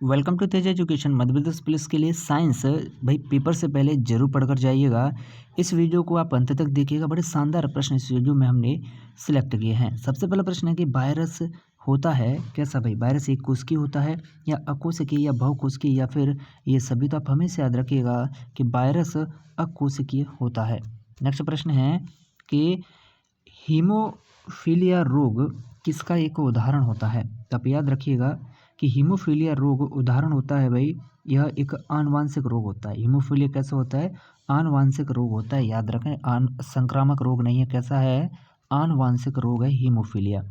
Welcome to Tej education. Madhya Pradesh police के लिए science भाई पेपर से पहले जरूर पढ़कर जाइएगा। इस वीडियो को आप अंत तक देखिएगा। बड़े शानदार प्रश्न इस वीडियो में हमने सिलेक्ट किए हैं। सबसे पहला प्रश्न है कि वायरस होता है कैसा भाई? वायरस एक कोशिकीय होता है या अकोशिकीय या बहुकोशिकीय या फिर ये सभी? तो आप हमेशा याद रखिएगा कि वायरस अकोशिकीय होता है। नेक्स्ट प्रश्न है कि हीमोफीलिया रोग किसका एक उदाहरण होता है? तो आप याद रखिएगा कि हीमोफीलिया रोग उदाहरण होता है भाई, यह एक आनुवांशिक रोग होता है। हीमोफीलिया कैसा होता है? आनुवांशिक रोग होता है। याद रखें, संक्रामक रोग नहीं है। कैसा है? आनुवांशिक रोग है हीमोफीलिया।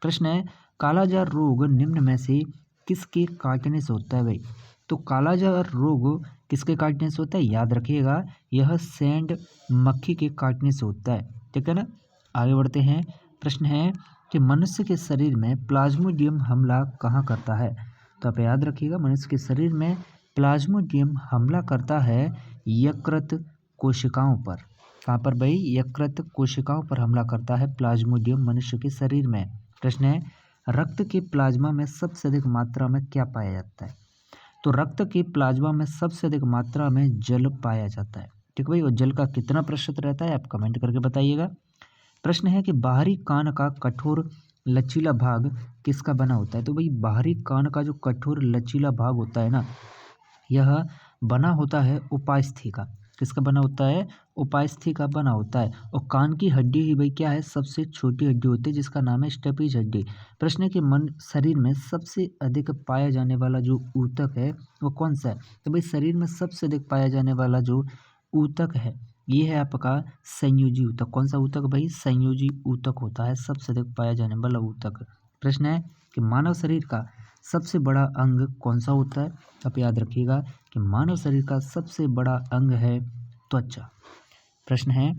प्रश्न है कालाजार रोग निम्न में से किसके काटने से होता है भाई? तो कालाजार रोग किसके काटने से होता है? याद रखिएगा, यह सैंड मक्खी के काटने से होता है। ठीक है ना। आगे बढ़ते हैं। प्रश्न है कि मनुष्य के शरीर में प्लाज्मोडियम हमला कहाँ करता है? तो आप याद रखिएगा, मनुष्य के शरीर में प्लाज्मोडियम हमला करता है यकृत कोशिकाओं पर। कहाँ पर भाई? यकृत कोशिकाओं पर हमला करता है प्लाज्मोडियम मनुष्य के शरीर में। प्रश्न है रक्त के प्लाज्मा में सबसे अधिक मात्रा में क्या पाया जाता है? तो रक्त के प्लाज्मा में सबसे अधिक मात्रा में जल पाया जाता है। ठीक भाई, और जल का कितना प्रतिशत रहता है आप कमेंट करके बताइएगा। प्रश्न है कि बाहरी कान का कठोर लचीला भाग किसका बना होता है? तो भाई बाहरी कान का जो कठोर लचीला भाग होता है ना, यह बना होता है उपास्थि का। किसका बना होता है? उपास्थि का बना होता है। और कान की हड्डी ही भाई क्या है? सबसे छोटी हड्डी होती है, जिसका नाम है स्टेपीज हड्डी। प्रश्न है कि मन शरीर में सबसे अधिक पाया जाने वाला जो ऊतक है वो कौन सा है? तो भाई शरीर में सबसे अधिक पाया जाने वाला जो ऊतक है ये है आपका संयोजी ऊतक। कौन सा ऊतक भाई? संयोजी ऊतक होता है सबसे अधिक पाया जाने वाला ऊतक। प्रश्न है कि मानव शरीर का सबसे बड़ा अंग कौन सा होता है? आप याद रखिएगा कि मानव शरीर का सबसे बड़ा अंग है त्वचा। प्रश्न है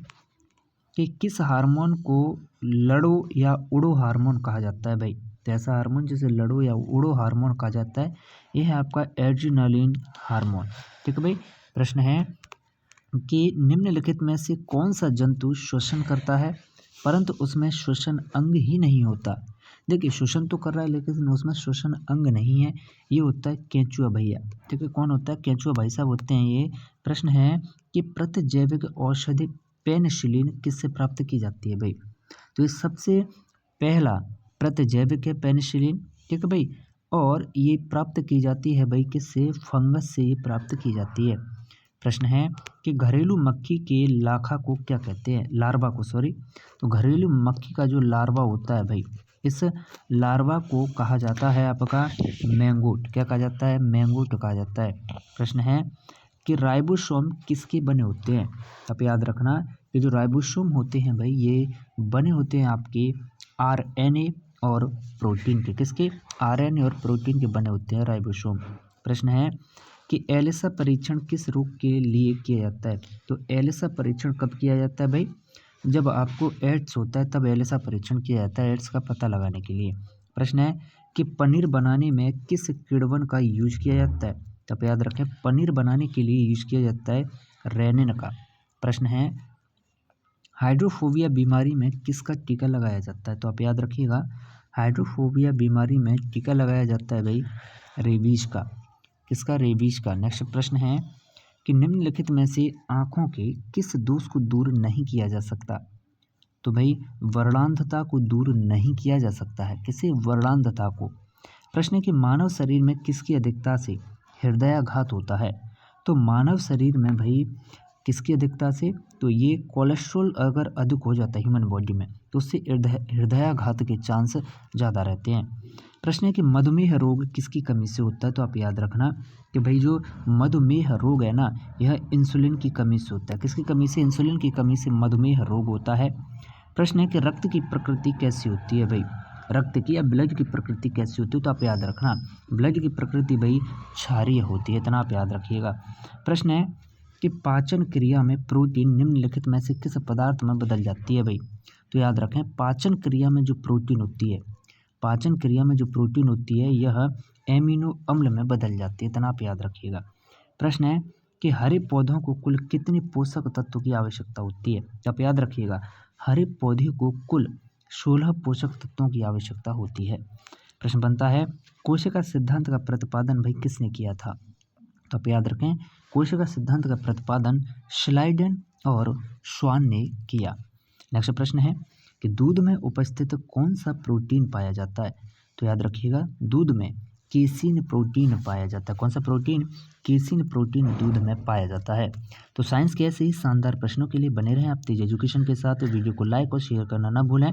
कि किस हार्मोन को लड़ो या उड़ो हार्मोन कहा जाता है भाई? तो ऐसा हार्मोन जिसे लड़ो या उड़ो हार्मोन कहा जाता है, यह है आपका एड्रेनालिन हार्मोन। ठीक है भाई। प्रश्न है कि निम्नलिखित में से कौन सा जंतु श्वसन करता है परंतु उसमें श्वसन अंग ही नहीं होता? देखिए, श्वसन तो कर रहा है लेकिन उसमें श्वसन अंग नहीं है। ये होता है केंचुआ भैया। ठीक है, कौन होता है? केंचुआ भाई साहब होते हैं ये। प्रश्न है कि प्रतिजैविक औषधि पेनिसिलिन किससे प्राप्त की जाती है भाई? तो ये सबसे पहला प्रतिजैविक है पेनिसिलिन। ठीक है भाई, और ये प्राप्त की जाती है भाई किससे? फंगस से ये प्राप्त की जाती है। प्रश्न है कि घरेलू मक्खी के लार्वा को क्या कहते हैं? लार्वा को, सॉरी। तो घरेलू मक्खी का जो लार्वा होता है भाई, इस लार्वा को कहा जाता है आपका मैंगोट। क्या कहा जाता है? मैंगोट कहा जाता है। प्रश्न है कि राइबोसोम किसके बने होते हैं? आप याद रखना, ये जो राइबोसोम होते हैं भाई ये बने होते हैं आपके आरएनए और प्रोटीन के। किसके? आरएनए और प्रोटीन के बने होते हैं राइबोसोम। प्रश्न है कि एलिसा परीक्षण किस रोग के लिए किया जाता है? तो एलिसा परीक्षण कब किया जाता है भाई? जब आपको एड्स होता है तब एलिसा परीक्षण किया जाता है, एड्स का पता लगाने के लिए। प्रश्न है कि पनीर बनाने में किस किण्वन का यूज किया जाता है? तो आप याद रखें, पनीर बनाने के लिए यूज किया जाता है रेनिन का। प्रश्न है हाइड्रोफोबिया बीमारी में किसका टीका लगाया जाता है? तो आप याद रखिएगा, हाइड्रोफोबिया बीमारी में टीका लगाया जाता है भाई रेबीज का। किसका? रेबीज का। नेक्स्ट प्रश्न है कि निम्नलिखित में से आँखों के किस दोष को दूर नहीं किया जा सकता? तो भाई वर्णांधता को दूर नहीं किया जा सकता है। किसे? वर्णांधता को। प्रश्न है कि मानव शरीर में किसकी अधिकता से हृदयाघात होता है? तो मानव शरीर में भाई किसकी अधिकता से? तो ये कोलेस्ट्रॉल अगर अधिक हो जाता है ह्यूमन बॉडी में तो उससे हृदयाघात के चांस ज़्यादा रहते हैं। प्रश्न है कि मधुमेह रोग किसकी कमी से होता है? तो आप याद रखना कि भाई जो मधुमेह रोग है ना, यह इंसुलिन की कमी से होता है। किसकी कमी से? इंसुलिन की कमी से मधुमेह रोग होता है। प्रश्न है कि रक्त की प्रकृति कैसी होती है भाई? रक्त की या ब्लड की प्रकृति कैसी होती है? तो आप याद रखना, ब्लड की प्रकृति भाई क्षारीय होती है, इतना आप याद रखिएगा। प्रश्न है कि पाचन क्रिया में प्रोटीन निम्नलिखित में से किस पदार्थ में बदल जाती है भाई? तो याद रखें, पाचन क्रिया में जो प्रोटीन होती है, पाचन क्रिया में जो प्रोटीन होती है यह एमिनो अम्ल में बदल जाती है, इतना आप याद रखिएगा। प्रश्न है कि हरे पौधों को कुल कितने पोषक तत्वों की आवश्यकता होती है? तो आप याद रखिएगा, हरे पौधे को कुल 16 पोषक तत्वों की आवश्यकता होती है। प्रश्न बनता है कोशिका सिद्धांत का प्रतिपादन भाई किसने किया था? तो आप याद रखें, कोशिका सिद्धांत का प्रतिपादन श्लाइडेन और श्वान ने किया। नेक्स्ट प्रश्न है कि दूध में उपस्थित कौन सा प्रोटीन पाया जाता है? तो याद रखिएगा, दूध में केसीन प्रोटीन पाया जाता है। कौन सा प्रोटीन? केसीन प्रोटीन दूध में पाया जाता है। तो साइंस के ऐसे ही शानदार प्रश्नों के लिए बने रहें आप तेज एजुकेशन के साथ। वीडियो को लाइक और शेयर करना ना भूलें।